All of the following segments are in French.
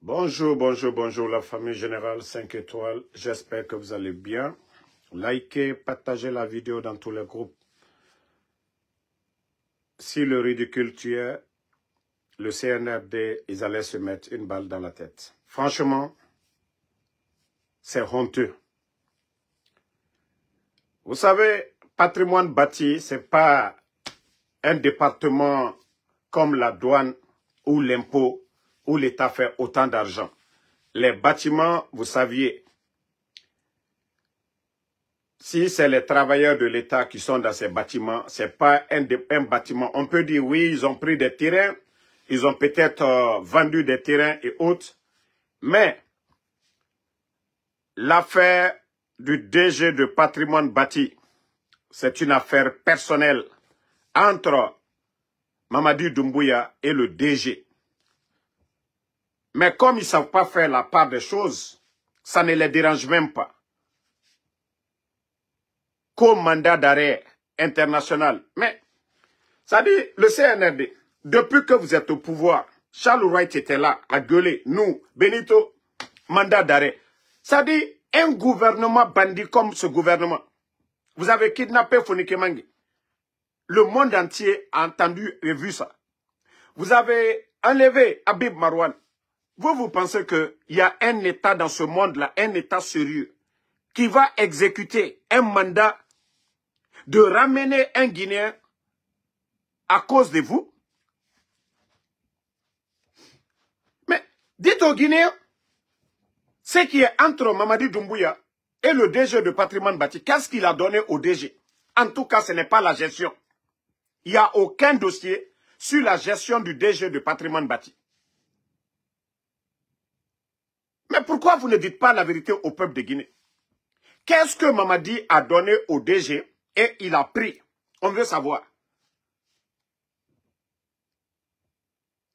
Bonjour, bonjour, bonjour la famille générale 5 étoiles. J'espère que vous allez bien. Likez, partagez la vidéo dans tous les groupes. Si le ridicule tuait, le CNRD, ils allaient se mettre une balle dans la tête. Franchement, c'est honteux. Vous savez, patrimoine bâti, ce n'est pas un département comme la douane ou l'impôt où l'État fait autant d'argent. Les bâtiments, vous saviez, si c'est les travailleurs de l'État qui sont dans ces bâtiments, ce n'est pas un bâtiment. On peut dire, oui, ils ont pris des terrains, ils ont peut-être vendu des terrains et autres, mais l'affaire du DG de patrimoine bâti, c'est une affaire personnelle entre Mamadi Doumbouya et le DG. Mais comme ils ne savent pas faire la part des choses, ça ne les dérange même pas. Comme mandat d'arrêt international. Mais, ça dit, le CNRD, depuis que vous êtes au pouvoir, Charles Wright était là, à gueuler, nous, Benito, mandat d'arrêt. Ça dit, un gouvernement bandit comme ce gouvernement. Vous avez kidnappé Fonike Mangi. Le monde entier a entendu et vu ça. Vous avez enlevé Habib Marwan. Vous pensez qu'il y a un État dans ce monde-là, un État sérieux, qui va exécuter un mandat de ramener un Guinéen à cause de vous? Mais dites aux Guinéens, ce qui est entre Mamadi Doumbouya et le DG de patrimoine bâti, qu'est-ce qu'il a donné au DG? En tout cas, ce n'est pas la gestion. Il n'y a aucun dossier sur la gestion du DG de patrimoine bâti. Mais pourquoi vous ne dites pas la vérité au peuple de Guinée? Qu'est-ce que Mamadi a donné au DG et il a pris? On veut savoir.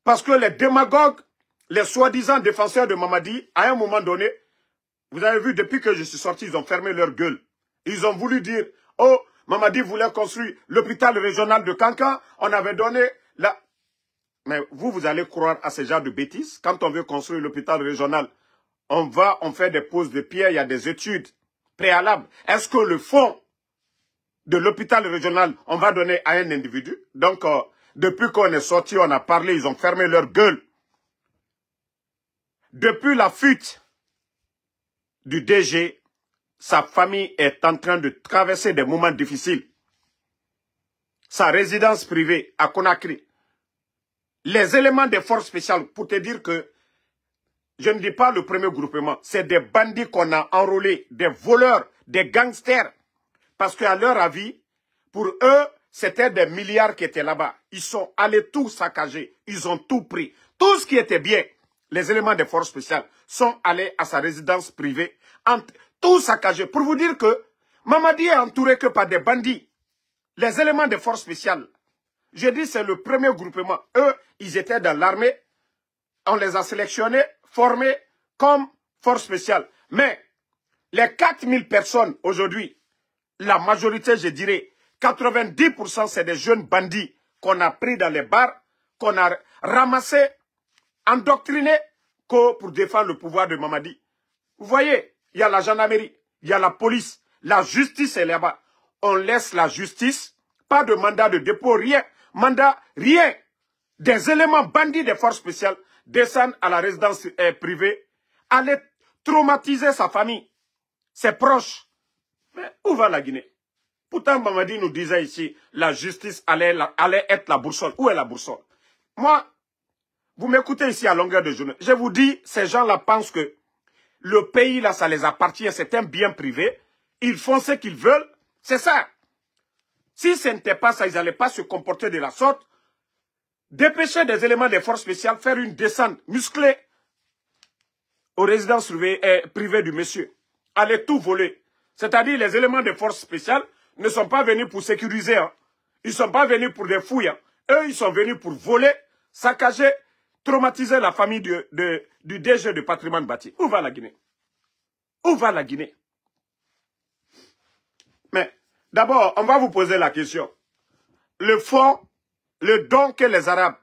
Parce que les démagogues, les soi-disant défenseurs de Mamadi, à un moment donné, vous avez vu, depuis que je suis sorti, ils ont fermé leur gueule. Ils ont voulu dire, oh, Mamadi voulait construire l'hôpital régional de Kankan, on avait donné la... Mais vous allez croire à ce genre de bêtises? Quand on veut construire l'hôpital régional, on fait des poses de pierre, il y a des études préalables. Est-ce que le fonds de l'hôpital régional, on va donner à un individu? Donc, depuis qu'on est sorti, on a parlé, ils ont fermé leur gueule. Depuis la fuite du DG, sa famille est en train de traverser des moments difficiles. Sa résidence privée à Conakry. Les éléments des forces spéciales, pour te dire que je ne dis pas le premier groupement, c'est des bandits qu'on a enrôlés, des voleurs, des gangsters. Parce qu'à leur avis, pour eux, c'était des milliards qui étaient là-bas. Ils sont allés tout saccager, ils ont tout pris. Tout ce qui était bien, les éléments des forces spéciales sont allés à sa résidence privée, tout saccagé. Pour vous dire que Mamadi est entouré que par des bandits. Les éléments des forces spéciales, je dis c'est le premier groupement. Eux, ils étaient dans l'armée, on les a sélectionnés, formés comme force spéciale. Mais les 4000 personnes aujourd'hui, la majorité, je dirais, 90%, c'est des jeunes bandits qu'on a pris dans les bars, qu'on a ramassés, endoctrinés pour défendre le pouvoir de Mamadi. Vous voyez, il y a la gendarmerie, il y a la police, la justice est là-bas. On laisse la justice, pas de mandat de dépôt, rien. Mandat, rien. Des éléments bandits des forces spéciales descendent à la résidence privée, aller traumatiser sa famille, ses proches. Mais où va la Guinée? Pourtant, Mamadi nous disait ici, la justice allait être la boussole. Où est la boussole? Moi, vous m'écoutez ici à longueur de journée. Je vous dis, ces gens-là pensent que le pays, là, ça les appartient, c'est un bien privé. Ils font ce qu'ils veulent. C'est ça. Si ce n'était pas ça, ils n'allaient pas se comporter de la sorte. Dépêcher des éléments des forces spéciales, faire une descente musclée aux résidences privées du monsieur. Aller tout voler. C'est-à-dire les éléments des forces spéciales ne sont pas venus pour sécuriser. Hein. Ils ne sont pas venus pour des fouilles. Hein. Eux, ils sont venus pour voler, saccager, traumatiser la famille du DG de patrimoine bâti. Où va la Guinée? Où va la Guinée? Mais d'abord, on va vous poser la question. Le fonds, le don que les Arabes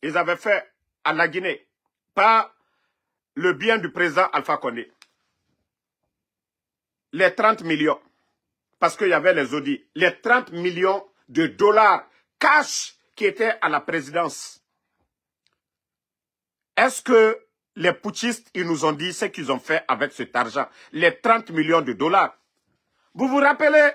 ils avaient fait à la Guinée, pas le bien du président Alpha Condé. Les 30 millions, parce qu'il y avait les audits, les 30 millions de dollars cash qui étaient à la présidence. Est-ce que les putschistes, ils nous ont dit ce qu'ils ont fait avec cet argent, les 30 millions de dollars? Vous vous rappelez,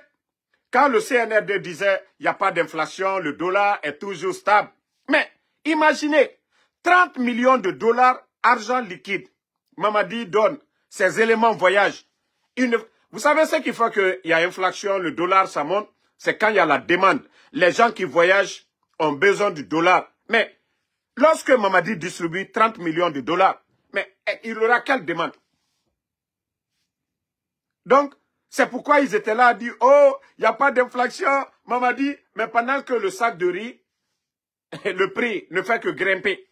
quand le CNRD disait il n'y a pas d'inflation, le dollar est toujours stable. Mais imaginez, 30 millions de dollars, argent liquide. Mamadi donne ses éléments voyage. Vous savez ce qui fait qu'il y a inflation, le dollar, ça monte? C'est quand il y a la demande. Les gens qui voyagent ont besoin du dollar. Mais lorsque Mamadi distribue 30 millions de dollars, mais il aura quelle demande? Donc, c'est pourquoi ils étaient là à dire, oh, il n'y a pas d'inflation, Mamadi, mais pendant que le sac de riz, le prix ne fait que grimper.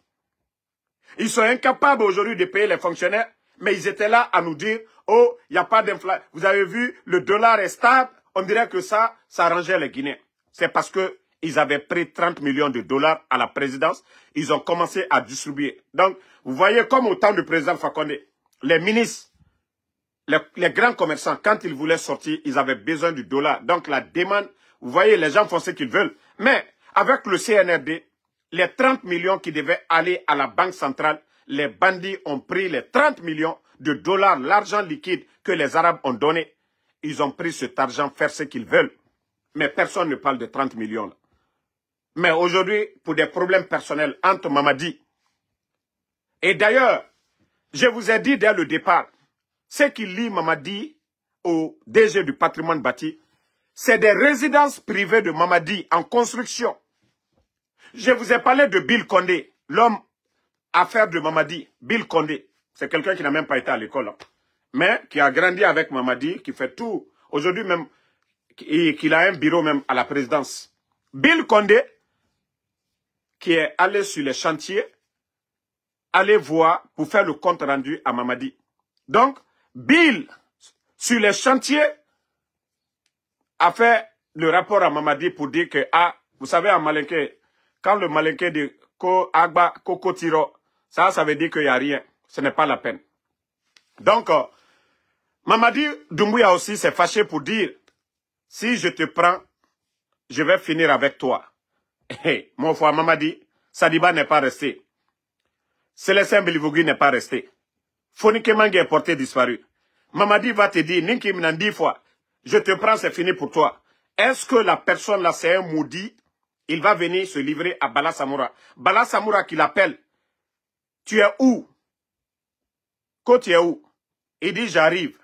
Ils sont incapables aujourd'hui de payer les fonctionnaires, mais ils étaient là à nous dire, oh, il n'y a pas d'inflation. Vous avez vu, le dollar est stable. On dirait que ça arrangeait les Guinéens. C'est parce que ils avaient pris 30 millions de dollars à la présidence. Ils ont commencé à distribuer. Donc, vous voyez, comme au temps du président Fakonde, les ministres, les grands commerçants, quand ils voulaient sortir, ils avaient besoin du dollar. Donc, la demande, vous voyez, les gens font ce qu'ils veulent. Mais, avec le CNRD, les 30 millions qui devaient aller à la banque centrale, les bandits ont pris les 30 millions de dollars, l'argent liquide que les Arabes ont donné. Ils ont pris cet argent, faire ce qu'ils veulent. Mais personne ne parle de 30 millions. Là. Mais aujourd'hui, pour des problèmes personnels entre Mamadi. Et d'ailleurs, je vous ai dit dès le départ, ce qui lie Mamadi au DG du patrimoine bâti, c'est des résidences privées de Mamadi en construction. Je vous ai parlé de Bill Condé, l'homme affaire de Mamadi. Bill Condé, c'est quelqu'un qui n'a même pas été à l'école, mais qui a grandi avec Mamadi, qui fait tout. Aujourd'hui même, qu'il a un bureau même à la présidence. Bill Condé, qui est allé sur les chantiers, allé voir pour faire le compte rendu à Mamadi. Donc, Bill, sur les chantiers, a fait le rapport à Mamadi pour dire que, ah, vous savez, en Malinké, quand le Malinké de Agba Koko Tiro, ça veut dire qu'il n'y a rien. Ce n'est pas la peine. Donc, Mamadi Doumbouya aussi s'est fâché pour dire, si je te prends, je vais finir avec toi. Hey, mon frère Mamadi, Sadiba n'est pas resté. Célestin Bilivogui n'est pas resté. Fonike Mangue est porté disparu. Mamadi va te dire, Ninki Minan 10 fois, je te prends, c'est fini pour toi. Est-ce que la personne là, c'est un maudit? Il va venir se livrer à Bala Samoura. Bala Samoura qui l'appelle. Tu es où? Quand tu es où? Il dit, j'arrive.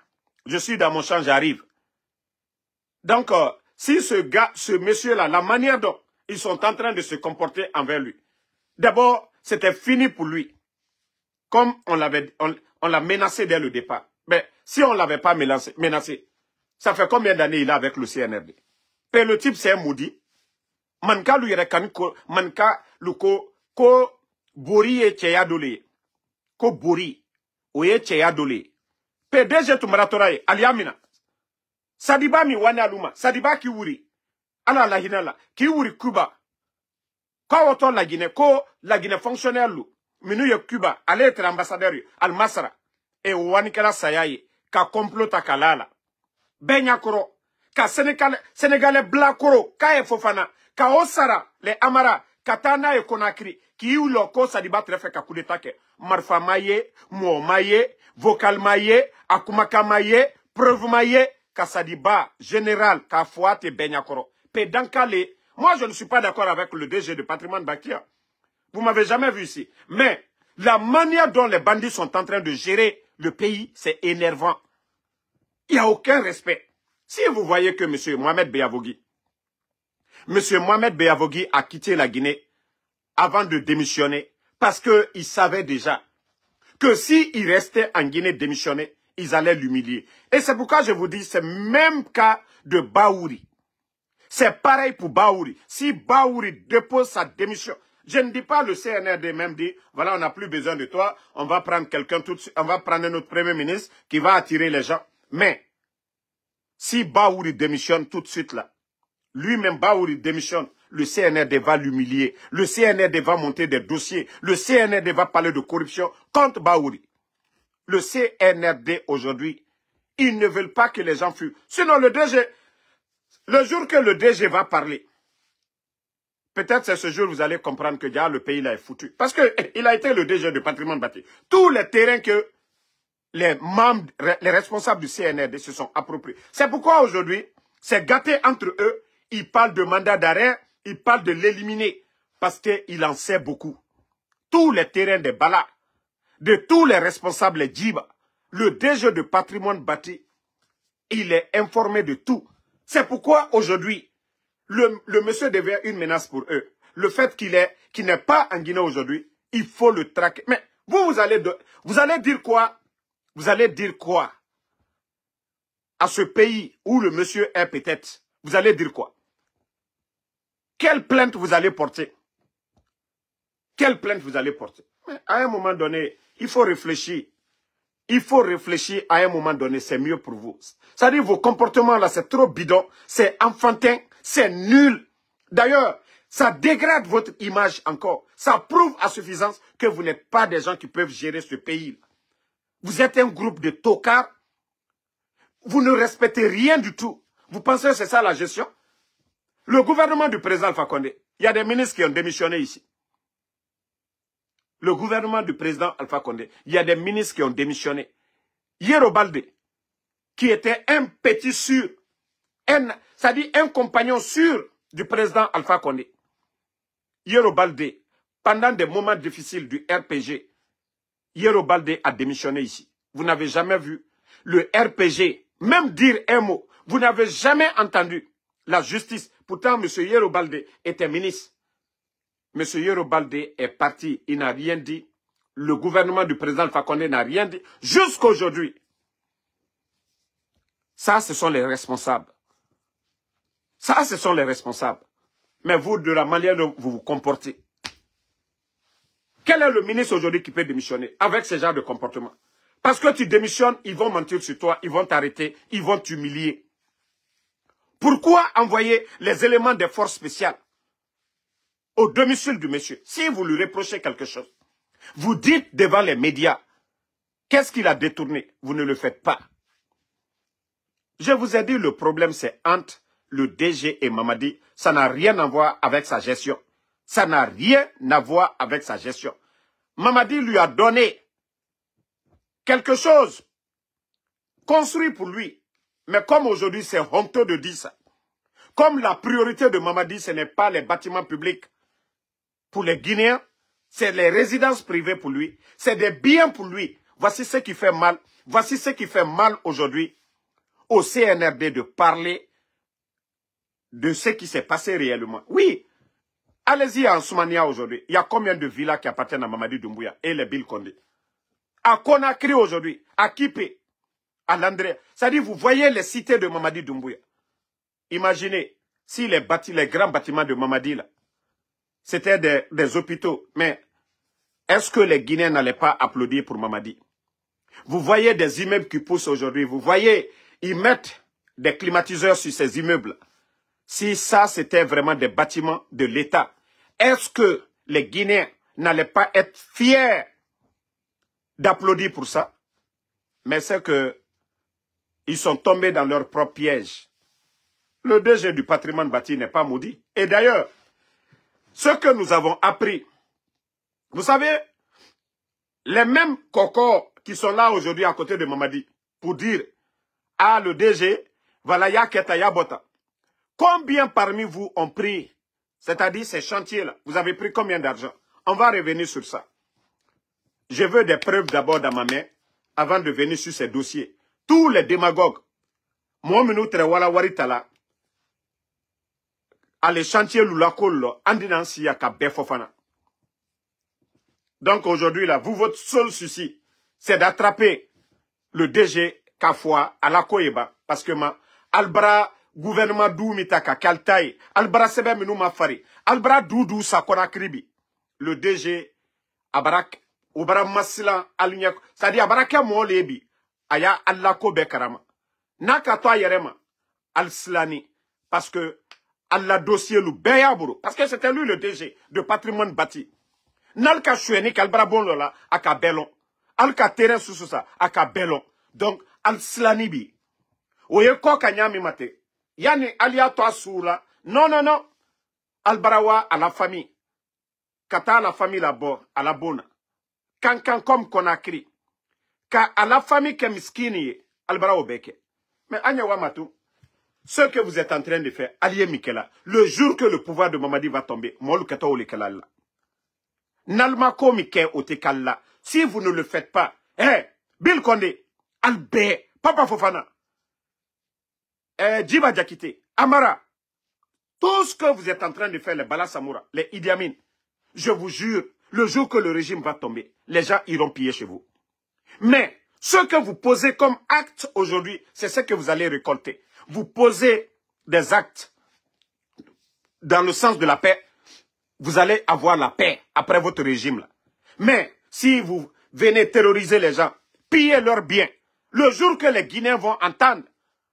Je suis dans mon champ, j'arrive. Donc, si ce gars, ce monsieur-là, la manière dont ils sont en train de se comporter envers lui, d'abord, c'était fini pour lui. Comme on l'a menacé dès le départ. Mais si on ne l'avait pas menacé, ça fait combien d'années il est avec le CNRD? Et le type, c'est un maudit. Manka lui manka luko ko bori e cheya dole. Ko bori oye cheya dole. PDG tumaratora aliamina. Sadiba mi wane aluma. Sadiba ki wuri. Ala la hinala. Ki wuri Cuba. Kwa woto la Guinée fonctionnaire lu. Minu ye Cuba. Ale etre ambassadeur yu. Al Masra. E wanikela sayaye. Ka complota kalala. Benya koro. Ka Sénégalais bla koro. Ka e fofana. Ka Osara. Le Amara. Katana e Konakri. Ki yu loko Sadiba trefe ka kudeta ke. Marfa maye. Mo maye. Vocal maye. Akumaka maye. Preuve maye. Ka Sadiba. Général. Ka Fouate Benyakoro. Pedankale. Moi, je ne suis pas d'accord avec le DG de patrimoine Bakia. Vous ne m'avez jamais vu ici. Mais la manière dont les bandits sont en train de gérer le pays, c'est énervant. Il n'y a aucun respect. Si vous voyez que M. Mohamed Beyavogui a quitté la Guinée avant de démissionner, parce qu'il savait déjà que s'il restait en Guinée démissionné, ils allaient l'humilier. Et c'est pourquoi je vous dis, c'est le même cas de Baouri. C'est pareil pour Baouri. Si Baouri dépose sa démission, je ne dis pas le CNRD même dit, voilà, on n'a plus besoin de toi, on va prendre quelqu'un tout de suite, on va prendre notre premier ministre qui va attirer les gens. Mais, si Baouri démissionne tout de suite là, lui-même Baouri démissionne, le CNRD va l'humilier, le CNRD va monter des dossiers, le CNRD va parler de corruption contre Baouri. le CNRD aujourd'hui, ils ne veulent pas que les gens fuient. Sinon, le DG, le jour que le DG va parler, peut-être c'est ce jour que vous allez comprendre que le pays là est foutu. Parce qu'il a été le DG de patrimoine bâti. Tous les terrains que les membres, les responsables du CNRD se sont appropriés. C'est pourquoi aujourd'hui, c'est gâté entre eux. Ils parlent de mandat d'arrêt, ils parlent de l'éliminer. Parce qu'il en sait beaucoup. Tous les terrains des Bala, de tous les responsables, les Djiba, le DG de patrimoine bâti, il est informé de tout. C'est pourquoi aujourd'hui, le monsieur devient une menace pour eux. Le fait qu'il n'est pas en Guinée aujourd'hui, il faut le traquer. Mais vous allez dire quoi? Vous allez dire quoi à ce pays où le monsieur est peut-être? Vous allez dire quoi? Quelle plainte vous allez porter? Quelle plainte vous allez porter? Mais à un moment donné, il faut réfléchir. Il faut réfléchir à un moment donné, c'est mieux pour vous. C'est-à-dire vos comportements là, c'est trop bidon, c'est enfantin, c'est nul. D'ailleurs, ça dégrade votre image encore. Ça prouve à suffisance que vous n'êtes pas des gens qui peuvent gérer ce pays. Vous êtes un groupe de tocards. Vous ne respectez rien du tout. Vous pensez que c'est ça la gestion? Le gouvernement du président Alpha Condé, il y a des ministres qui ont démissionné ici. Le gouvernement du président Alpha Condé, il y a des ministres qui ont démissionné. Yero Baldé, qui était un petit sûr, c'est-à-dire un compagnon sûr du président Alpha Condé. Yero Baldé, pendant des moments difficiles du RPG, Yero Baldé a démissionné ici. Vous n'avez jamais vu le RPG, même dire un mot. Vous n'avez jamais entendu la justice. Pourtant, M. Yero Baldé était ministre. M. Yero Baldé est parti, il n'a rien dit. Le gouvernement du président Alpha Condé n'a rien dit. Jusqu'à aujourd'hui. Ça, ce sont les responsables. Ça, ce sont les responsables. Mais vous, de la manière dont vous vous comportez. Quel est le ministre aujourd'hui qui peut démissionner avec ce genre de comportement? Parce que tu démissionnes, ils vont mentir sur toi, ils vont t'arrêter, ils vont t'humilier. Pourquoi envoyer les éléments des forces spéciales au domicile du monsieur? Si vous lui reprochez quelque chose, vous dites devant les médias, qu'est-ce qu'il a détourné? Vous ne le faites pas. Je vous ai dit, le problème c'est entre le DG et Mamadi. Ça n'a rien à voir avec sa gestion. Ça n'a rien à voir avec sa gestion. Mamadi lui a donné quelque chose construit pour lui. Mais comme aujourd'hui c'est honteux de dire ça. Comme la priorité de Mamadi, ce n'est pas les bâtiments publics pour les Guinéens, c'est les résidences privées pour lui, c'est des biens pour lui. Voici ce qui fait mal. Voici ce qui fait mal aujourd'hui au CNRD de parler de ce qui s'est passé réellement. Oui, allez-y en Soumania aujourd'hui. Il y a combien de villas qui appartiennent à Mamadi Doumbouya et les Bill Condé? À Conakry aujourd'hui, à Kipé, à Landré. C'est-à-dire, vous voyez les cités de Mamadi Doumbouya. Imaginez, si les grands bâtiments de Mamadi, là, c'était des hôpitaux. Mais est-ce que les Guinéens n'allaient pas applaudir pour Mamadi? Vous voyez des immeubles qui poussent aujourd'hui. Vous voyez, ils mettent des climatiseurs sur ces immeubles. Si ça, c'était vraiment des bâtiments de l'État, est-ce que les Guinéens n'allaient pas être fiers d'applaudir pour ça? Mais c'est que ils sont tombés dans leur propre piège. Le DG du patrimoine bâti n'est pas maudit. Et d'ailleurs, ce que nous avons appris, vous savez, les mêmes cocos qui sont là aujourd'hui à côté de Mamadi, pour dire, ah, le DG, voilà, ya keta ya bota. Combien parmi vous ont pris, c'est-à-dire ces chantiers-là, vous avez pris combien d'argent? On va revenir sur ça. Je veux des preuves d'abord dans ma main, avant de venir sur ces dossiers. Tous les démagogues, moi, wala waritala, à les chantiers l'ulakolo, andinansi yaka befofana. Donc aujourd'hui, là, vous, votre seul souci, c'est d'attraper le DG Kafwa à la Koyeba. Parce que Albra, gouvernement Doumitaka, Kaltaï, Albra Sebe Menou Mafari, Albra Doudou Sakona Kribi, le DG Abarak, Obara Masila, Alignac, c'est-à-dire Abaraka Molebi, Aya Allako Bekarama. Naka toi Yerema, Al-Slani, parce que Allah dossier le Beyaburo, parce que c'était lui le DG de patrimoine bâti. Nalka Choueni, Kalbra Bonlola, Aka Belon, al ka terrain sous ça, aka belon. Donc, al slanibi. Oye ko kanyami mate. Yani alia to soula. Non, non, non. Al barawa à la famille. Kata à la famille là-bas, à la bonne. Kankan comme Conakry. Ka à la famille que miskini, al barawa beke. Mais anya wamatu. Ce que vous êtes en train de faire, Alié Mikela, le jour que le pouvoir de Mamadi va tomber, Nalmako Mike Otekala, si vous ne le faites pas, Bill Condé, Albert, Papa Fofana, Djiba Diakité, Amara, tout ce que vous êtes en train de faire, les Bala Samoura, les Idi Amin, je vous jure, le jour que le régime va tomber, les gens iront piller chez vous. Mais, ce que vous posez comme acte aujourd'hui, c'est ce que vous allez récolter. Vous posez des actes dans le sens de la paix, vous allez avoir la paix après votre régime là. Mais si vous venez terroriser les gens, piller leurs biens, le jour que les Guinéens vont entendre,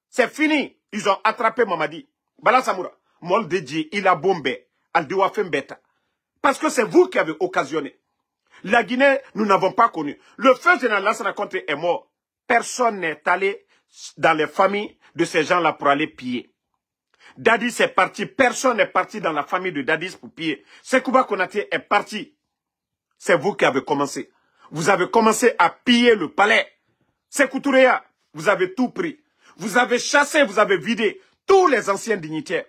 c'est fini. Ils ont attrapé Mamadi. Bala Samoura, Moldedji, il a bombé, Aldiwa Fembeta. Parce que c'est vous qui avez occasionné. La Guinée, nous n'avons pas connu. Le feu général Lansana Conté est mort. Personne n'est allé dans les familles de ces gens-là pour aller piller. Dadis est parti. Personne n'est parti dans la famille de Dadis pour piller. Sekouba Konaté est parti. C'est vous qui avez commencé. Vous avez commencé à piller le palais. Sékou Touréa, vous avez tout pris. Vous avez chassé, vous avez vidé tous les anciens dignitaires.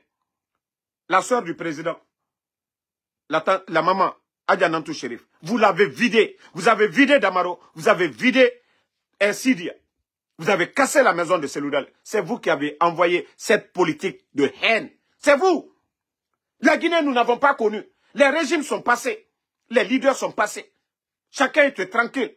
La soeur du président, la maman, Adjanantou Chérif, vous l'avez vidé. Vous avez vidé Damaro, vous avez vidé Sidia. Vous avez cassé la maison de Seloudal. C'est vous qui avez envoyé cette politique de haine. C'est vous. La Guinée, nous n'avons pas connu. Les régimes sont passés. Les leaders sont passés. Chacun était tranquille.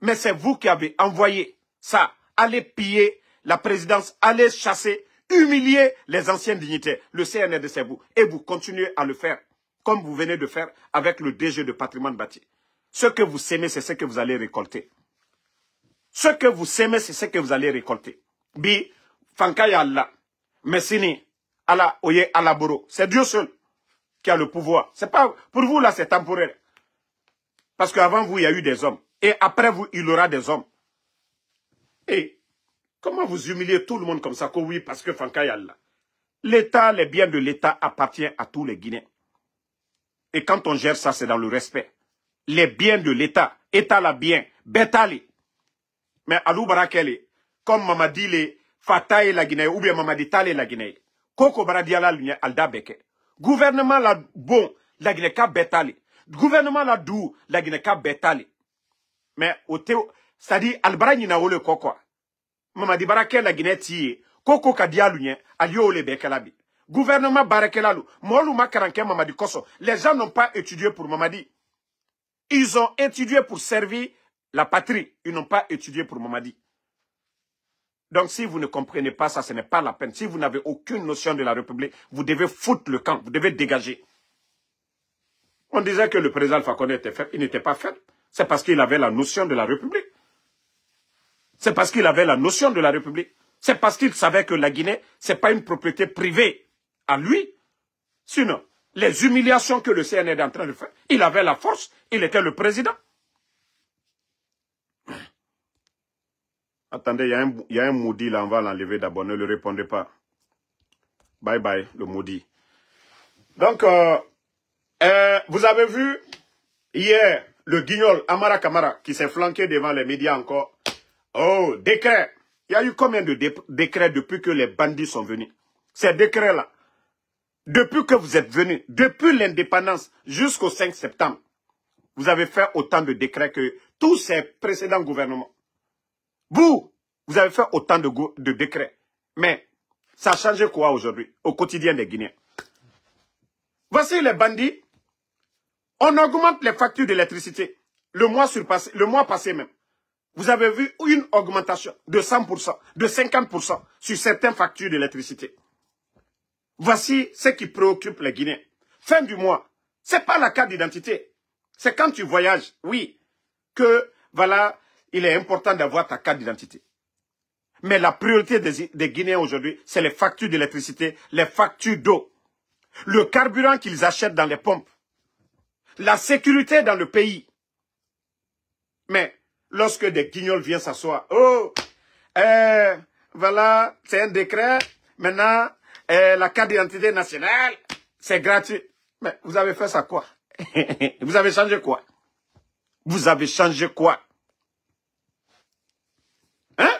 Mais c'est vous qui avez envoyé ça. Allez piller la présidence, allez chasser, humilier les anciens dignitaires. Le CNRD, c'est vous. Et vous continuez à le faire. Comme vous venez de faire avec le DG de patrimoine bâti. Ce que vous sémez, c'est ce que vous allez récolter. Ce que vous sémez, c'est ce que vous allez récolter. Bi, Fankaya Allah, Messini, Allah, Oye, Alaboro. C'est Dieu seul qui a le pouvoir. C'est pas, pour vous là, c'est temporaire. Parce qu'avant vous, il y a eu des hommes. Et après vous, il y aura des hommes. Et comment vous humiliez tout le monde comme ça? Que oui, parce que Fankaya Allah. L'État, les biens de l'État appartiennent à tous les Guinéens. Et quand on gère ça, c'est dans le respect. Les biens de l'État, État la bien, Betali. Mais Alou Barakele, comme Mamadi le Fataye la Guinée, ou bien Mamadi Tale la Guinée, Koko Baradiala l'Union Alda Beke. Gouvernement la bon, la Guinée ka Betali. Gouvernement la dou, la Guinée ka Betali. Mais au théo, c'est-à-dire Albara Nina Ole Koko. Mamadi Barakele la Guinée tiye, Koko Kadia l'Union, Alio Ole Bekelabi. Gouvernement Barakelalu, Molou Makaranke Mamadi Koso. Les gens n'ont pas étudié pour Mamadi. Ils ont étudié pour servir la patrie. Ils n'ont pas étudié pour Mamadi. Donc si vous ne comprenez pas ça, ce n'est pas la peine. Si vous n'avez aucune notion de la République, vous devez foutre le camp. Vous devez dégager. On disait que le président Alpha Condé était fait. Il n'était pas fait. C'est parce qu'il avait la notion de la République. C'est parce qu'il avait la notion de la République. C'est parce qu'il savait que la Guinée, ce n'est pas une propriété privée à lui. Sinon, les humiliations que le CNR est en train de faire, il avait la force. Il était le président. Attendez, il y a un maudit là, on va l'enlever d'abord, ne le répondez pas. Bye bye, le maudit. Donc, vous avez vu hier le guignol Amara Kamara qui s'est flanqué devant les médias encore. Oh, décret. Il y a eu combien de décrets depuis que les bandits sont venus? Ces décrets-là, depuis que vous êtes venus, depuis l'indépendance jusqu'au 5 septembre, vous avez fait autant de décrets que tous ces précédents gouvernements. Vous avez fait autant de décrets. Mais ça a changé quoi aujourd'hui au quotidien des Guinéens? Voici les bandits. On augmente les factures d'électricité. Le mois passé même. Vous avez vu une augmentation de 100%, de 50% sur certaines factures d'électricité. Voici ce qui préoccupe les Guinéens. Fin du mois, ce n'est pas la carte d'identité. C'est quand tu voyages, oui, que voilà, il est important d'avoir ta carte d'identité. Mais la priorité des Guinéens aujourd'hui, c'est les factures d'électricité, les factures d'eau, le carburant qu'ils achètent dans les pompes, la sécurité dans le pays. Mais lorsque des guignols viennent s'asseoir. Oh, voilà, c'est un décret. Maintenant, la carte d'identité nationale, c'est gratuit. Mais vous avez fait ça quoi? Vous avez changé quoi? Vous avez changé quoi? Hein?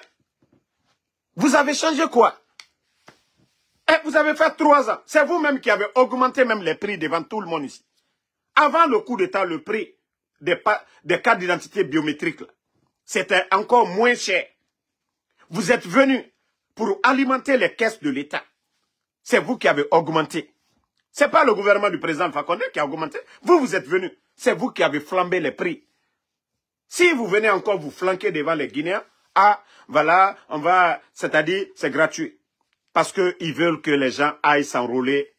Vous avez changé quoi? Vous avez fait 3 ans. C'est vous-même qui avez augmenté même les prix devant tout le monde ici. Avant le coup d'État, le prix des cartes d'identité biométriques, c'était encore moins cher. Vous êtes venus pour alimenter les caisses de l'État. C'est vous qui avez augmenté. Ce n'est pas le gouvernement du président Fakonde qui a augmenté. Vous êtes venus. C'est vous qui avez flambé les prix. Si vous venez encore vous flanquer devant les Guinéens, ah, voilà, on va, c'est-à-dire, c'est gratuit. Parce qu'ils veulent que les gens aillent s'enrôler.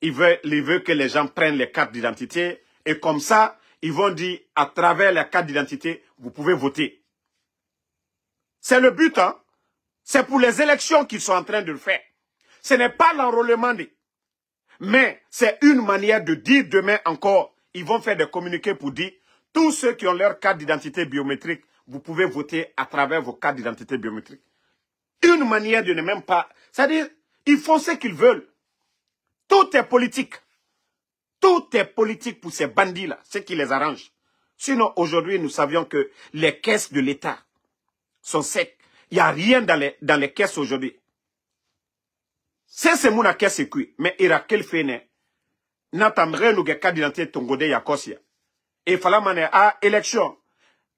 Ils veulent que les gens prennent les cartes d'identité. Et comme ça, ils vont dire, à travers la carte d'identité, vous pouvez voter. C'est le but, hein. C'est pour les élections qu'ils sont en train de le faire. Ce n'est pas l'enrôlement. Mais c'est une manière de dire demain encore, ils vont faire des communiqués pour dire, tous ceux qui ont leur carte d'identité biométrique, vous pouvez voter à travers vos cartes d'identité biométriques. Une manière de ne même pas... C'est-à-dire, ils font ce qu'ils veulent. Tout est politique. Tout est politique pour ces bandits-là, ce qui les arrange. Sinon, aujourd'hui, nous savions que les caisses de l'État sont secs. Il n'y a rien dans les caisses aujourd'hui. C'est mon caisse cuit. Mais il y a quel fait n'attendrait nous carte d'identité tongode yakosia. Et fallait maner à élection.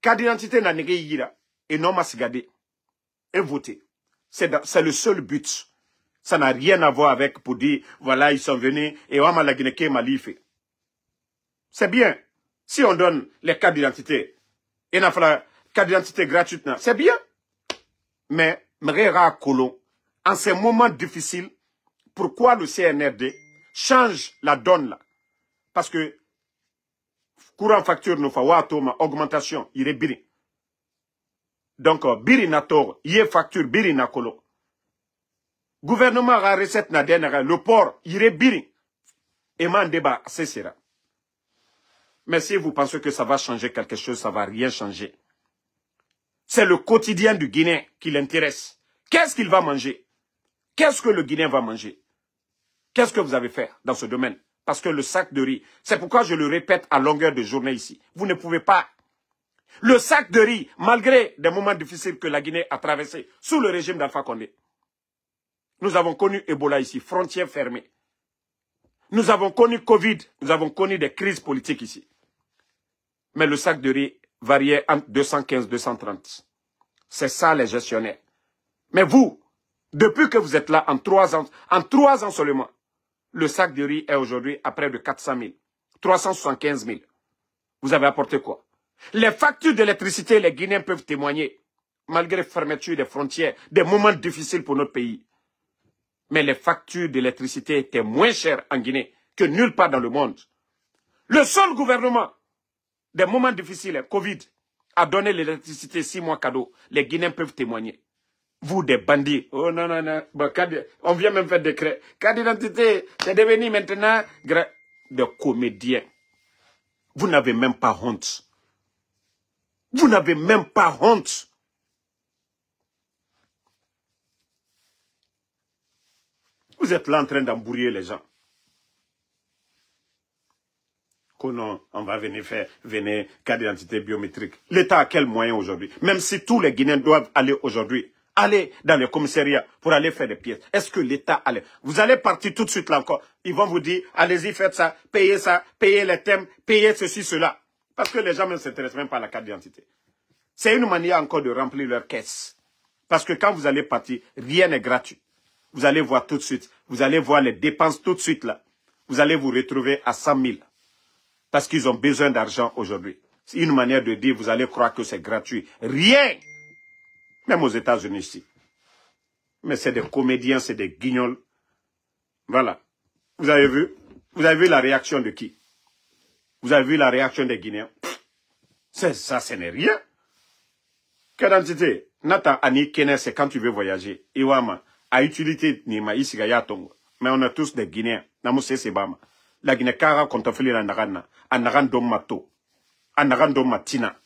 Carte d'identité n'a négé yira. Et non masigade. Et voter. C'est le seul but. Ça n'a rien à voir avec pour dire, voilà, ils sont venus et on m'a la Guinée Malife. C'est bien. Si on donne les cartes d'identité, et n'a pas la carte d'identité gratuite, c'est bien. Mais, Mrera Colon, en ces moments difficiles, pourquoi le CNRD change la donne là? Parce que, courant facture nous fait augmentation, il est biri. Donc, biri na tort, il est facture biri na kolo. Gouvernement a recette na denera, le port, il est biri. Et man débat, c'est sera. Mais si vous pensez que ça va changer quelque chose, ça va rien changer. C'est le quotidien du Guinéen qui l'intéresse. Qu'est-ce qu'il va manger? Qu'est-ce que le Guinéen va manger? Qu'est-ce que vous avez fait dans ce domaine? Parce que le sac de riz, c'est pourquoi je le répète à longueur de journée ici. Vous ne pouvez pas. Le sac de riz, malgré des moments difficiles que la Guinée a traversés sous le régime d'Alpha Condé. Nous avons connu Ebola ici, frontières fermées. Nous avons connu Covid, nous avons connu des crises politiques ici. Mais le sac de riz variait entre 215 et 230. C'est ça les gestionnaires. Mais vous, depuis que vous êtes là en 3 ans seulement, le sac de riz est aujourd'hui à près de 400 000, 375 000. Vous avez apporté quoi? Les factures d'électricité, les Guinéens peuvent témoigner, malgré la fermeture des frontières, des moments difficiles pour notre pays. Mais les factures d'électricité étaient moins chères en Guinée que nulle part dans le monde. Le seul gouvernement des moments difficiles, Covid, a donné l'électricité 6 mois cadeau. Les Guinéens peuvent témoigner. Vous, des bandits. Oh non, non, non. Bon, on vient même faire décret. Carte d'identité, c'est devenu maintenant des comédiens. Vous n'avez même pas honte. Vous n'avez même pas honte. Vous êtes là en train d'embrouiller les gens. Non, on va venir faire, carte d'identité biométrique. L'État a quel moyen aujourd'hui? Même si tous les Guinéens doivent aller aujourd'hui, aller dans les commissariats pour aller faire des pièces. Est-ce que l'État allait? Vous allez partir tout de suite là encore. Ils vont vous dire, allez-y, faites ça, payez les thèmes, payez ceci, cela. Parce que les gens ne s'intéressent même pas à la carte d'identité. C'est une manière encore de remplir leur caisse. Parce que quand vous allez partir, rien n'est gratuit. Vous allez voir tout de suite. Vous allez voir les dépenses tout de suite là. Vous allez vous retrouver à 100 000. Parce qu'ils ont besoin d'argent aujourd'hui. C'est une manière de dire, vous allez croire que c'est gratuit. Rien. Même aux États-Unis ici. Mais c'est des comédiens, c'est des guignols. Voilà. Vous avez vu? Vous avez vu la réaction de qui? Vous avez vu la réaction des Guinéens? Ça, ce n'est rien. Carte d'identité. Nata ani kene, c'est quand tu veux voyager. Iwama. A utilité ni ma isigaya tongo. Mais on a tous des Guinéens. Namuse sebama. La Guinée kara kontofili na nagana. Anagan dom mato. Anagan dom matina.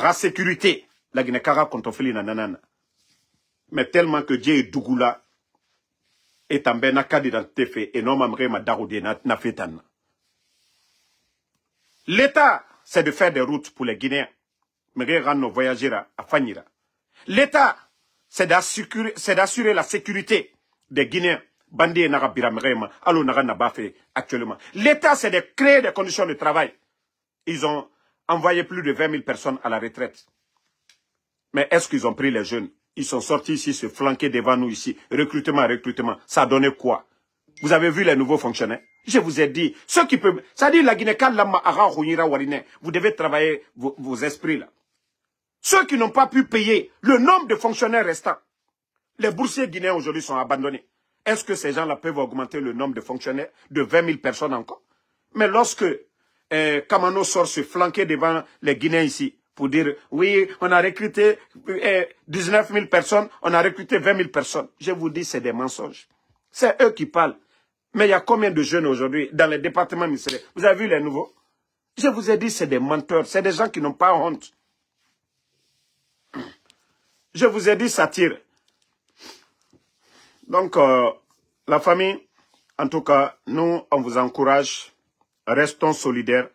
la sécurité, la Guinée Kara Kontofeli nanana. Mais tellement que Dieu est Dougoula, et en ben nakadi dans tefe, et non mamre ma daroudé na fetan. L'État, c'est de faire des routes pour les Guinéens. Mais rendre nos voyageurs à Fanira. L'État, c'est d'assurer la sécurité des Guinéens. Bandé Nara Biramrema, Allo Nara Nabafé actuellement. L'État, c'est de créer des conditions de travail. Ils ont envoyé plus de 20 000 personnes à la retraite. Mais est-ce qu'ils ont pris les jeunes? Ils sont sortis ici, se flanquer devant nous ici. Recrutement, recrutement. Ça a donné quoi? Vous avez vu les nouveaux fonctionnaires? Je vous ai dit, ceux qui peuvent... Ça dit la Guinée, vous devez travailler vos esprits là. Ceux qui n'ont pas pu payer le nombre de fonctionnaires restants. Les boursiers guinéens aujourd'hui sont abandonnés. Est-ce que ces gens-là peuvent augmenter le nombre de fonctionnaires de 20 000 personnes encore? Mais lorsque Kamano sort se flanquer devant les Guinéens ici, pour dire, oui, on a recruté 19 000 personnes, on a recruté 20 000 personnes. Je vous dis, c'est des mensonges. C'est eux qui parlent. Mais il y a combien de jeunes aujourd'hui dans les départements ministériels? Vous avez vu les nouveaux? Je vous ai dit, c'est des menteurs. C'est des gens qui n'ont pas honte. Je vous ai dit, ça tire. Donc, la famille, en tout cas, nous, on vous encourage. Restons solidaires.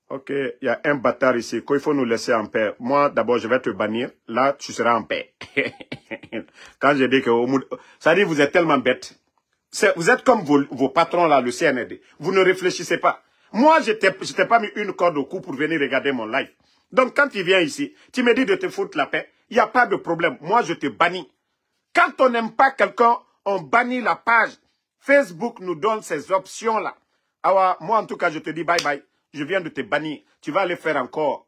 Ok, il y a un bâtard ici. Qu'il faut nous laisser en paix. Moi, d'abord, je vais te bannir. Là, tu seras en paix. Quand je dis que... Ça dit, vous êtes tellement bête. Vous êtes comme vos patrons là, le CNRD. Vous ne réfléchissez pas. Moi, je t'ai pas mis une corde au cou pour venir regarder mon live. Donc, quand tu viens ici, tu me dis de te foutre la paix. Il n'y a pas de problème. Moi, je te bannis. Quand on n'aime pas quelqu'un, on bannit la page. Facebook nous donne ces options-là. Alors, moi, en tout cas, je te dis bye bye. Je viens de te bannir. Tu vas aller faire encore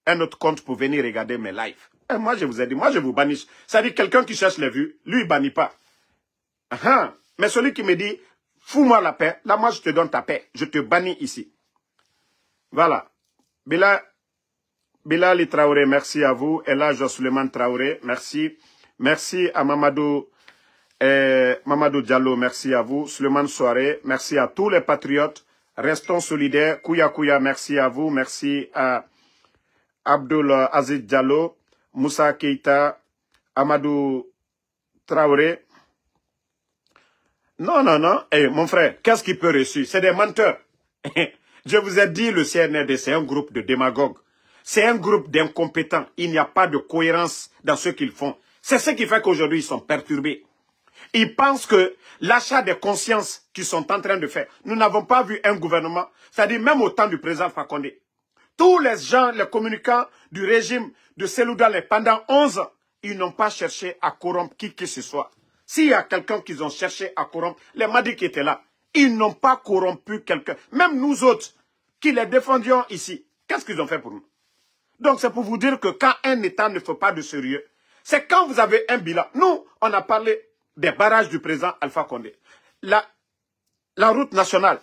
un autre compte pour venir regarder mes lives. Et moi, je vous ai dit, moi, je vous bannis. Ça dit quelqu'un qui cherche les vues, lui, il bannit pas. Mais celui qui me dit, fous-moi la paix, là, moi, je te donne ta paix. Je te bannis ici. Voilà. Bilal Traoré, merci à vous. Et là, Suleiman Traoré, merci. Merci à Mamadou Diallo, merci à vous. Suleiman Soare, merci à tous les patriotes. Restons solidaires. Kouya Kouya, merci à vous. Merci à Abdul Aziz Diallo, Moussa Keita, Amadou Traoré. Non, non, non. Hey, mon frère, qu'est-ce qu'il peut reçu? C'est des menteurs. Je vous ai dit, le CNRD, c'est un groupe de démagogues. C'est un groupe d'incompétents. Il n'y a pas de cohérence dans ce qu'ils font. C'est ce qui fait qu'aujourd'hui, ils sont perturbés. Ils pensent que l'achat des consciences qu'ils sont en train de faire, nous n'avons pas vu un gouvernement, c'est-à-dire même au temps du président Fakonde. Tous les gens, les communicants du régime de Seloudalé, pendant 11 ans, ils n'ont pas cherché à corrompre qui que ce soit. S'il y a quelqu'un qu'ils ont cherché à corrompre, les Madi qui étaient là, ils n'ont pas corrompu quelqu'un. Même nous autres, qui les défendions ici, qu'est-ce qu'ils ont fait pour nous? Donc c'est pour vous dire que quand un État ne fait pas de sérieux, c'est quand vous avez un bilan. Nous, on a parlé des barrages du président Alpha Condé. La route nationale,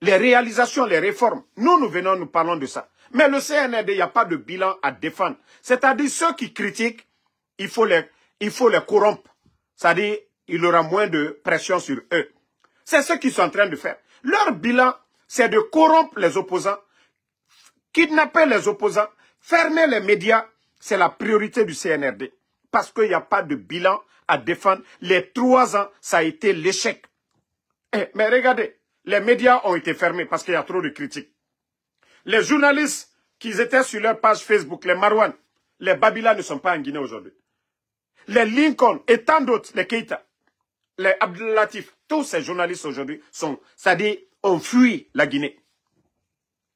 les réalisations, les réformes, nous venons, nous parlons de ça. Mais le CNRD, il n'y a pas de bilan à défendre. C'est-à-dire ceux qui critiquent, il faut les corrompre. C'est-à-dire, il y aura moins de pression sur eux. C'est ce qu'ils sont en train de faire. Leur bilan, c'est de corrompre les opposants, kidnapper les opposants, fermer les médias. C'est la priorité du CNRD. Parce qu'il n'y a pas de bilan à défendre. Les 3 ans, ça a été l'échec. Mais regardez, les médias ont été fermés parce qu'il y a trop de critiques. Les journalistes qui étaient sur leur page Facebook, les Marouane, les Babila ne sont pas en Guinée aujourd'hui. Les Lincoln et tant d'autres, les Keita, les Abdelatif, tous ces journalistes aujourd'hui sont, c'est-à-dire, ont fui la Guinée.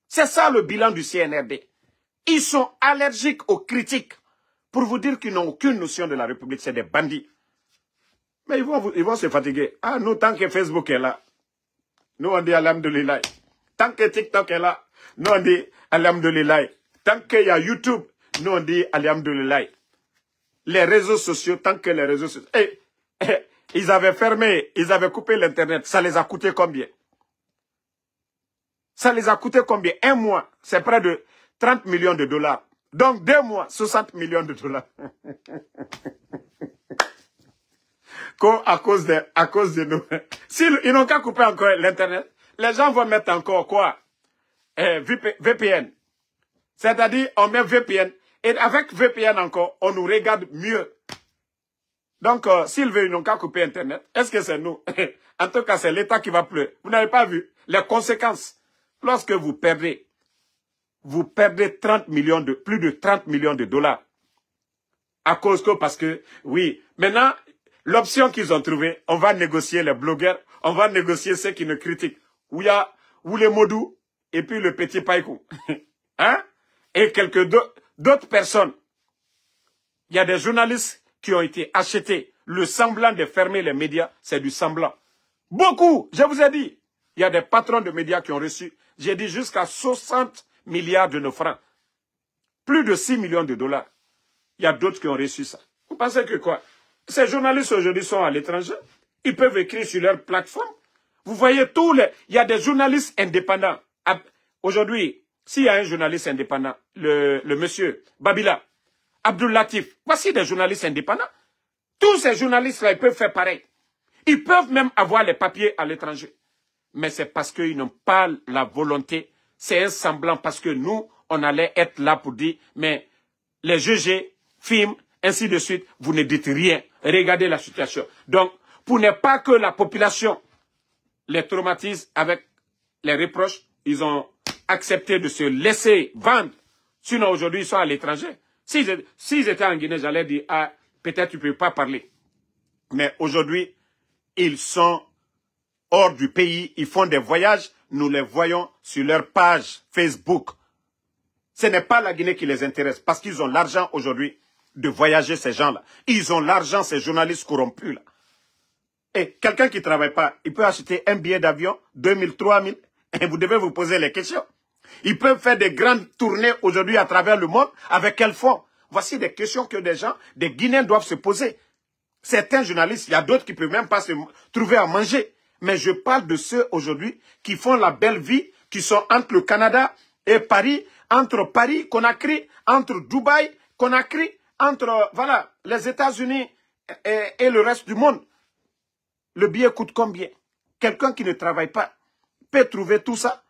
C'est ça le bilan du CNRD. Ils sont allergiques aux critiques pour vous dire qu'ils n'ont aucune notion de la République. C'est des bandits. Mais ils vont se fatiguer. Ah, nous, tant que Facebook est là, nous, on dit Alhamdulillah. Tant que TikTok est là, nous, on dit Alhamdulillah. Tant qu'il y a YouTube, nous, on dit Alhamdulillah. Les réseaux sociaux, tant que les réseaux sociaux... ils avaient fermé, ils avaient coupé l'Internet. Ça les a coûté combien? Ça les a coûté combien? 1 mois, c'est près de 30 millions de dollars. Donc 2 mois, 60 millions de dollars. À cause de nous. S'ils n'ont qu'à couper encore l'Internet, les gens vont mettre encore quoi? VPN. C'est-à-dire, on met VPN. Et avec VPN encore, on nous regarde mieux. Donc, s'ils veulent, ils n'ont qu'à couper Internet. Est-ce que c'est nous? En tout cas, c'est l'État qui va pleurer. Vous n'avez pas vu les conséquences. Lorsque vous perdez 30 millions plus de 30 millions de dollars. À cause que, parce que, oui, maintenant, l'option qu'ils ont trouvée, on va négocier les blogueurs, on va négocier ceux qui nous critiquent. Où les Modou, et puis le petit Païkou. Hein? Et quelques d'autres personnes. Il y a des journalistes qui ont été achetés. Le semblant de fermer les médias, c'est du semblant. Beaucoup, je vous ai dit. Il y a des patrons de médias qui ont reçu, j'ai dit jusqu'à 60 milliards de nos francs. Plus de 6 millions de dollars. Il y a d'autres qui ont reçu ça. Vous pensez que quoi? Ces journalistes aujourd'hui sont à l'étranger. Ils peuvent écrire sur leur plateforme. Vous voyez il y a des journalistes indépendants. Aujourd'hui, s'il y a un journaliste indépendant, le monsieur Babila, Abdul Latif, voici des journalistes indépendants. Tous ces journalistes-là, ils peuvent faire pareil. Ils peuvent même avoir les papiers à l'étranger. Mais c'est parce qu'ils n'ont pas la volonté. C'est un semblant parce que nous, on allait être là pour dire, mais les juges, films, ainsi de suite, vous ne dites rien. Regardez la situation. Donc, pour ne pas que la population les traumatise avec les reproches, ils ont accepté de se laisser vendre. Sinon, aujourd'hui, ils sont à l'étranger. S'ils étaient en Guinée, j'allais dire, ah, peut-être tu ne peux pas parler. Mais aujourd'hui, ils sont hors du pays, ils font des voyages, nous les voyons sur leur page Facebook. Ce n'est pas la Guinée qui les intéresse, parce qu'ils ont l'argent aujourd'hui de voyager ces gens-là. Ils ont l'argent, ces journalistes corrompus là. Et quelqu'un qui ne travaille pas, il peut acheter un billet d'avion, 2000, 3000, et vous devez vous poser les questions. Ils peuvent faire des grandes tournées aujourd'hui à travers le monde, avec quel fonds? Voici des questions que des gens, des Guinéens doivent se poser. Certains journalistes, il y a d'autres qui ne peuvent même pas se trouver à manger. Mais je parle de ceux aujourd'hui qui font la belle vie, qui sont entre le Canada et Paris, entre Paris, Conakry, entre Dubaï, Conakry, entre voilà, les États-Unis et le reste du monde. Le billet coûte combien? Quelqu'un qui ne travaille pas peut trouver tout ça.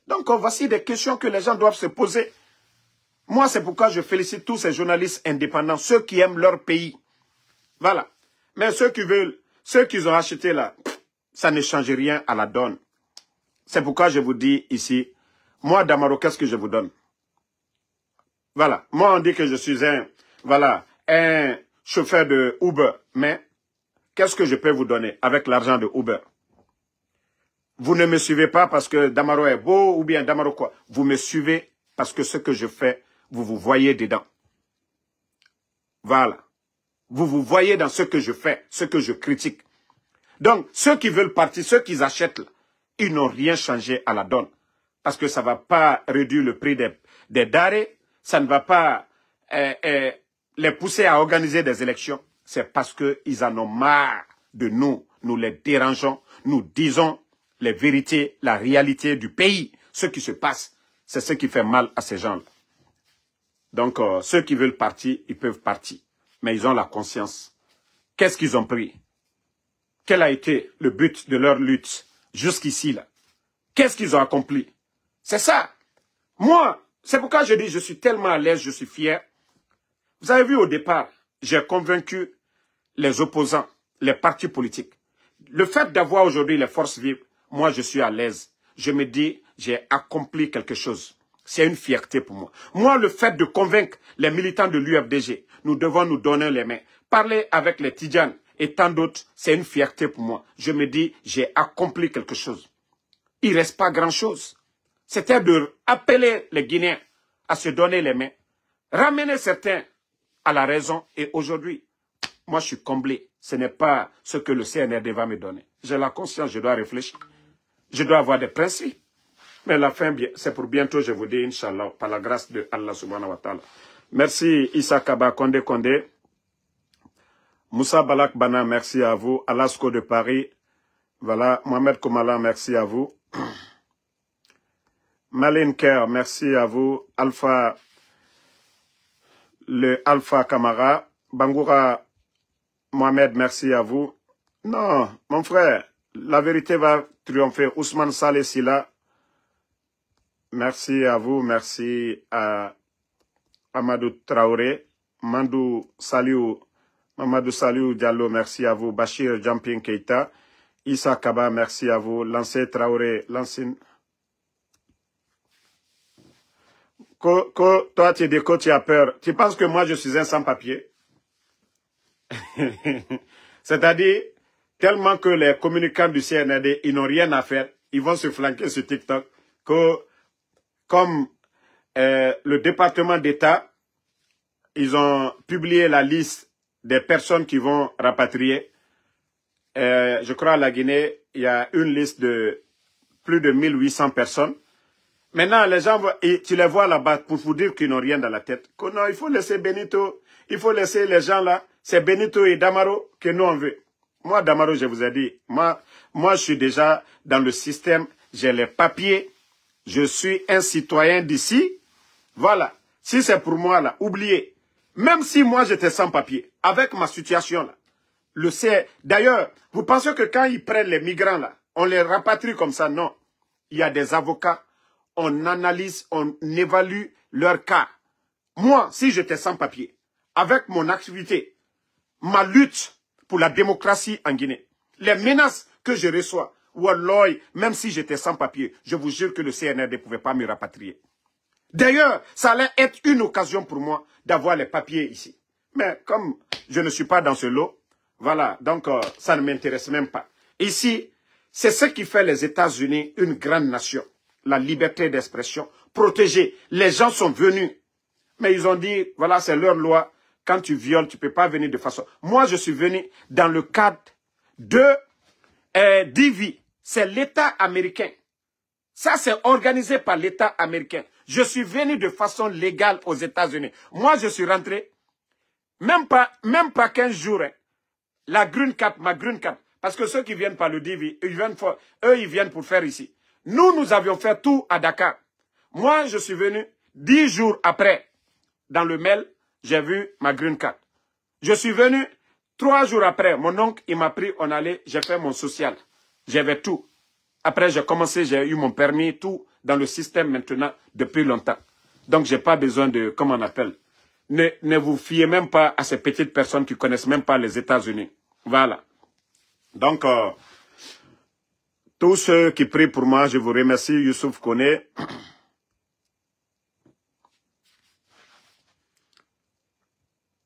Donc voici des questions que les gens doivent se poser. Moi, c'est pourquoi je félicite tous ces journalistes indépendants, ceux qui aiment leur pays. Voilà. Mais ceux qui veulent, ceux qu'ils ont achetés là, ça ne change rien à la donne. C'est pourquoi je vous dis ici, moi, Damaro, qu'est-ce que je vous donne? Voilà. Moi, on dit que je suis un chauffeur de Uber. Mais, qu'est-ce que je peux vous donner avec l'argent de Uber? Vous ne me suivez pas parce que Damaro est beau ou bien Damaro quoi? Vous me suivez parce que ce que je fais, vous vous voyez dedans. Voilà. Vous vous voyez dans ce que je fais, ce que je critique. Donc, ceux qui veulent partir, ceux qui achètent, là, ils n'ont rien changé à la donne. Parce que ça ne va pas réduire le prix des denrées, ça ne va pas les pousser à organiser des élections. C'est parce qu'ils en ont marre de nous. Nous les dérangeons, nous disons les vérités, la réalité du pays. Ce qui se passe, c'est ce qui fait mal à ces gens-là. Donc, ceux qui veulent partir, ils peuvent partir. Mais ils ont la conscience. Qu'est-ce qu'ils ont pris? Quel a été le but de leur lutte jusqu'ici là? Qu'est-ce qu'ils ont accompli? C'est ça. Moi, c'est pourquoi je dis, je suis tellement à l'aise, je suis fier. Vous avez vu au départ, j'ai convaincu les opposants, les partis politiques. Le fait d'avoir aujourd'hui les forces vives, moi je suis à l'aise. Je me dis, j'ai accompli quelque chose. C'est une fierté pour moi. Moi, le fait de convaincre les militants de l'UFDG, nous devons nous donner les mains. Parler avec les Tidjanes et tant d'autres, c'est une fierté pour moi. Je me dis, j'ai accompli quelque chose. Il ne reste pas grand-chose. C'était de appeler les Guinéens à se donner les mains, ramener certains à la raison. Et aujourd'hui, moi, je suis comblé. Ce n'est pas ce que le CNRD va me donner. J'ai la conscience, je dois réfléchir. Je dois avoir des principes. Mais la fin, c'est pour bientôt, je vous dis, Inch'Allah, par la grâce de Allah subhanahu wa ta'ala. Merci Issa Kaba Kondé Kondé. Moussa Balak Bana, merci à vous. Alasko de Paris. Voilà, Mohamed Komala, merci à vous. Malin Kerr, merci à vous. Le Alpha Kamara. Bangoura Mohamed, merci à vous. Non, mon frère, la vérité va triompher. Ousmane Saleh Silla. Merci à vous, merci à Amadou Traoré, Mamadou Saliou Diallo, merci à vous, Bachir Jamping Keita, Issa Kaba, merci à vous, Lancé Traoré, Lancine. Toi, tu es déco, tu as peur. Tu penses que moi, je suis un sans-papier? C'est-à-dire, tellement que les communicants du CNRD, ils n'ont rien à faire, ils vont se flanquer sur TikTok, que comme le département d'État, ils ont publié la liste des personnes qui vont rapatrier. Je crois à la Guinée, il y a une liste de plus de 1800 personnes. Maintenant, les gens, tu les vois là-bas pour vous dire qu'ils n'ont rien dans la tête. Que non, il faut laisser Benito, il faut laisser les gens là. C'est Benito et Damaro que nous on veut. Moi, Damaro, je vous ai dit, moi, je suis déjà dans le système, j'ai les papiers, je suis un citoyen d'ici. Voilà. Si c'est pour moi là, oubliez. Même si moi j'étais sans papier, avec ma situation là, d'ailleurs, vous pensez que quand ils prennent les migrants là, on les rapatrie comme ça? Non. Il y a des avocats, on analyse, on évalue leur cas. Moi, si j'étais sans papier, avec mon activité, ma lutte pour la démocratie en Guinée, les menaces que je reçois, Walloy, même si j'étais sans papier, je vous jure que le CNRD ne pouvait pas me rapatrier. D'ailleurs, ça allait être une occasion pour moi d'avoir les papiers ici. Mais comme je ne suis pas dans ce lot, voilà, donc ça ne m'intéresse même pas. Ici, c'est ce qui fait les États-Unis une grande nation. La liberté d'expression, protégée. Les gens sont venus. Mais ils ont dit, voilà, c'est leur loi. Quand tu violes, tu ne peux pas venir de façon... Moi, je suis venu dans le cadre de DV. C'est l'État américain. Ça, c'est organisé par l'État américain. Je suis venu de façon légale aux États-Unis. Moi, je suis rentré, même pas 15 jours, hein, ma green card. Parce que ceux qui viennent par le DV, ils viennent pour faire ici. Nous avions fait tout à Dakar. Moi, je suis venu 10 jours après. Dans le mail, j'ai vu ma green card. Je suis venu 3 jours après. Mon oncle, il m'a pris, j'ai fait mon social. J'avais tout. Après, j'ai commencé, j'ai eu mon permis, tout dans le système maintenant depuis longtemps. Donc, je n'ai pas besoin de, comment on appelle, ne vous fiez même pas à ces petites personnes qui ne connaissent même pas les États-Unis. Voilà. Donc, tous ceux qui prient pour moi, je vous remercie. Youssouf Kone.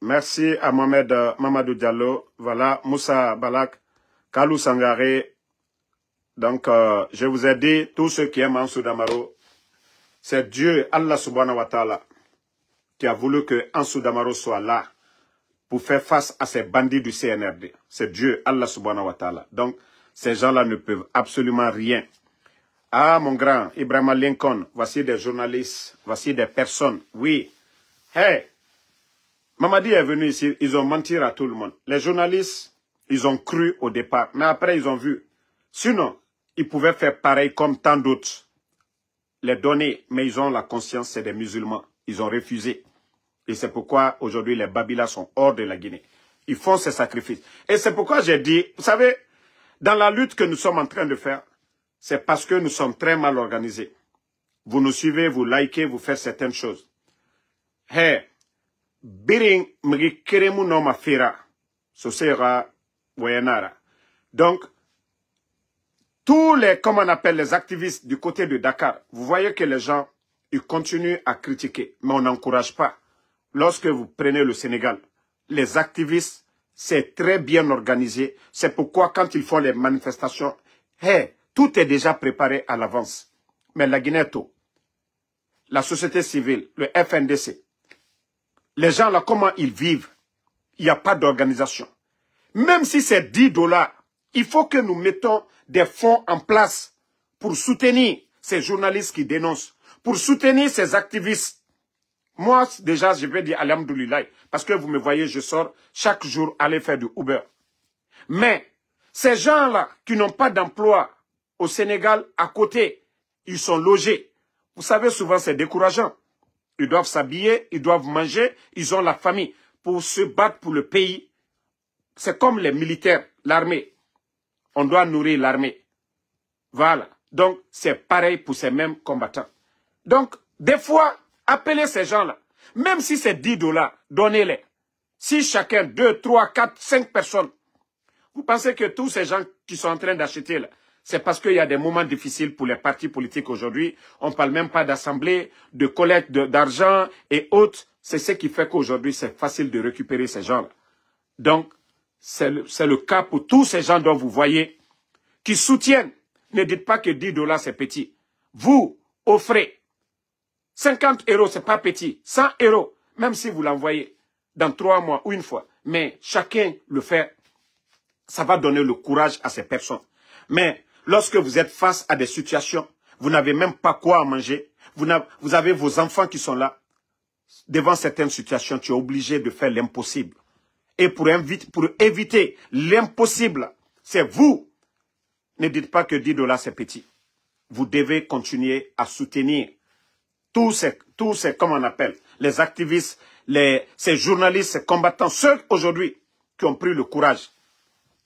Merci à Mamadou Diallo. Voilà, Moussa Balak, Kalou Sangaré. Donc, je vous ai dit, tous ceux qui aiment Ansou Damaro, c'est Dieu, Allah subhanahu wa ta'ala, qui a voulu que Ansou Damaro soit là pour faire face à ces bandits du CNRD. C'est Dieu, Allah subhanahu wa ta'ala. Donc, ces gens-là ne peuvent absolument rien. Ah, mon grand, Ibrahim Lincoln, voici des journalistes, voici des personnes. Oui. Hey, Mamadi est venu ici, ils ont menti à tout le monde. Les journalistes, ils ont cru au départ, mais après ils ont vu. Sinon, ils pouvaient faire pareil comme tant d'autres. Les donner, mais ils ont la conscience, c'est des musulmans. Ils ont refusé. Et c'est pourquoi aujourd'hui les Babilas sont hors de la Guinée. Ils font ces sacrifices. Et c'est pourquoi j'ai dit, vous savez, dans la lutte que nous sommes en train de faire, c'est parce que nous sommes très mal organisés. Vous nous suivez, vous likez, vous faites certaines choses. Hey, Biring mri keremu no ma fera, so sera wayanara. Donc, tous les, comme on appelle les activistes du côté de Dakar, vous voyez que les gens, ils continuent à critiquer, mais on n'encourage pas. Lorsque vous prenez le Sénégal, les activistes, c'est très bien organisé. C'est pourquoi quand ils font les manifestations, hey, tout est déjà préparé à l'avance. Mais la Guinée, tout, la société civile, le FNDC, les gens là, comment ils vivent? Il n'y a pas d'organisation. Même si c'est 10 $, il faut que nous mettons des fonds en place pour soutenir ces journalistes qui dénoncent, pour soutenir ces activistes. Moi, déjà, je vais dire alhamdoulilah, parce que vous me voyez, je sors chaque jour aller faire du Uber. Mais ces gens-là qui n'ont pas d'emploi au Sénégal, à côté, ils sont logés. Vous savez, souvent, c'est décourageant. Ils doivent s'habiller, ils doivent manger, ils ont la famille. Pour se battre pour le pays, c'est comme les militaires, l'armée. On doit nourrir l'armée. Voilà. Donc, c'est pareil pour ces mêmes combattants. Donc, des fois, appelez ces gens-là. Même si c'est 10 $, donnez-les. Si chacun, 2, 3, 4, 5 personnes, vous pensez que tous ces gens qui sont en train d'acheter là, c'est parce qu'il y a des moments difficiles pour les partis politiques aujourd'hui. On ne parle même pas d'assemblée, de collecte d'argent et autres. C'est ce qui fait qu'aujourd'hui, c'est facile de récupérer ces gens-là. Donc, c'est le cas pour tous ces gens dont vous voyez qui soutiennent. Ne dites pas que 10 $ c'est petit. Vous offrez 50 €, c'est pas petit. 100 €, même si vous l'envoyez dans 3 mois ou une fois. Mais chacun le fait. Ça va donner le courage à ces personnes. Mais lorsque vous êtes face à des situations, vous n'avez même pas quoi manger, vous avez vos enfants qui sont là, devant certaines situations, tu es obligé de faire l'impossible. Et pour éviter l'impossible, c'est vous. Ne dites pas que 10 $ c'est petit. Vous devez continuer à soutenir tous ces, comment on appelle, les activistes, ces journalistes, ces combattants, ceux aujourd'hui qui ont pris le courage.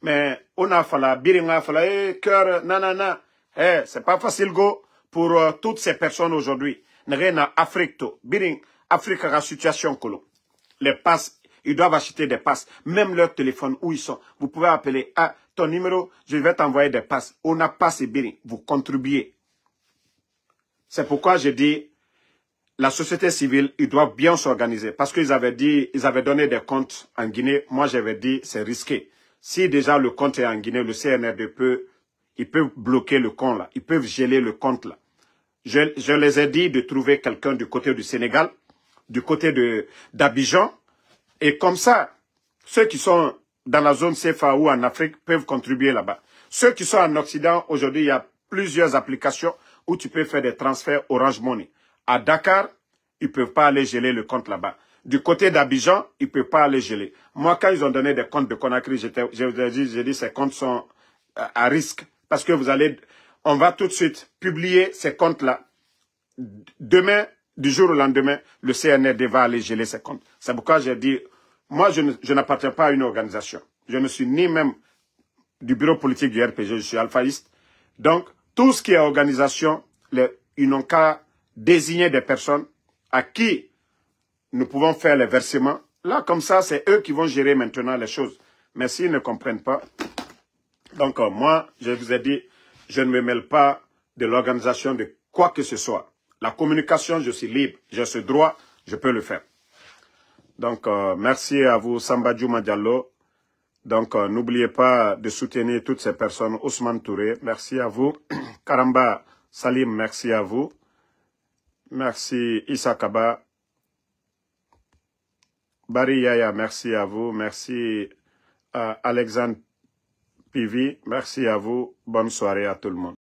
Mais on a fallu, biringa fallu, cœur, nanana. C'est pas facile go pour toutes ces personnes aujourd'hui. N'rena Afrique to, biring Afrique a la situation colo. Les passes, ils doivent acheter des passes, même leur téléphone où ils sont. Vous pouvez appeler à ton numéro, je vais t'envoyer des passes. On a passe et biring, vous contribuez. C'est pourquoi je dis, la société civile, ils doivent bien s'organiser. Parce qu'ils avaient dit, ils avaient donné des comptes en Guinée. Moi, j'avais dit, c'est risqué. Si déjà le compte est en Guinée, le CNRD ils peuvent bloquer le compte là. Ils peuvent geler le compte là. Je les ai dit de trouver quelqu'un du côté du Sénégal, du côté d'Abidjan. Et comme ça, ceux qui sont dans la zone CFA ou en Afrique peuvent contribuer là-bas. Ceux qui sont en Occident, aujourd'hui, il y a plusieurs applications où tu peux faire des transferts Orange Money. À Dakar, ils ne peuvent pas aller geler le compte là-bas. Du côté d'Abidjan, ils ne peuvent pas aller geler. Moi, quand ils ont donné des comptes de Conakry, j'ai dit ces comptes sont à risque. Parce que on va tout de suite publier ces comptes-là. Demain, du jour au lendemain, le CNRD va aller geler ces comptes. C'est pourquoi j'ai dit, moi, je n'appartiens pas à une organisation. Je ne suis ni même du bureau politique du RPG, je suis alphaïste. Donc, tout ce qui est organisation, ils n'ont qu'à désigner des personnes à qui nous pouvons faire les versements. Là, comme ça, c'est eux qui vont gérer maintenant les choses. Mais s'ils ne comprennent pas, donc moi, je vous ai dit, je ne me mêle pas de l'organisation de quoi que ce soit. La communication, je suis libre, j'ai ce droit, je peux le faire. Donc, merci à vous, Samba Djouma Diallo. Donc, n'oubliez pas de soutenir toutes ces personnes. Ousmane Touré, merci à vous. Karamba Salim, merci à vous. Merci Issa Kaba. Bari Yaya, merci à vous. Merci Alexandre Pivi, merci à vous. Bonne soirée à tout le monde.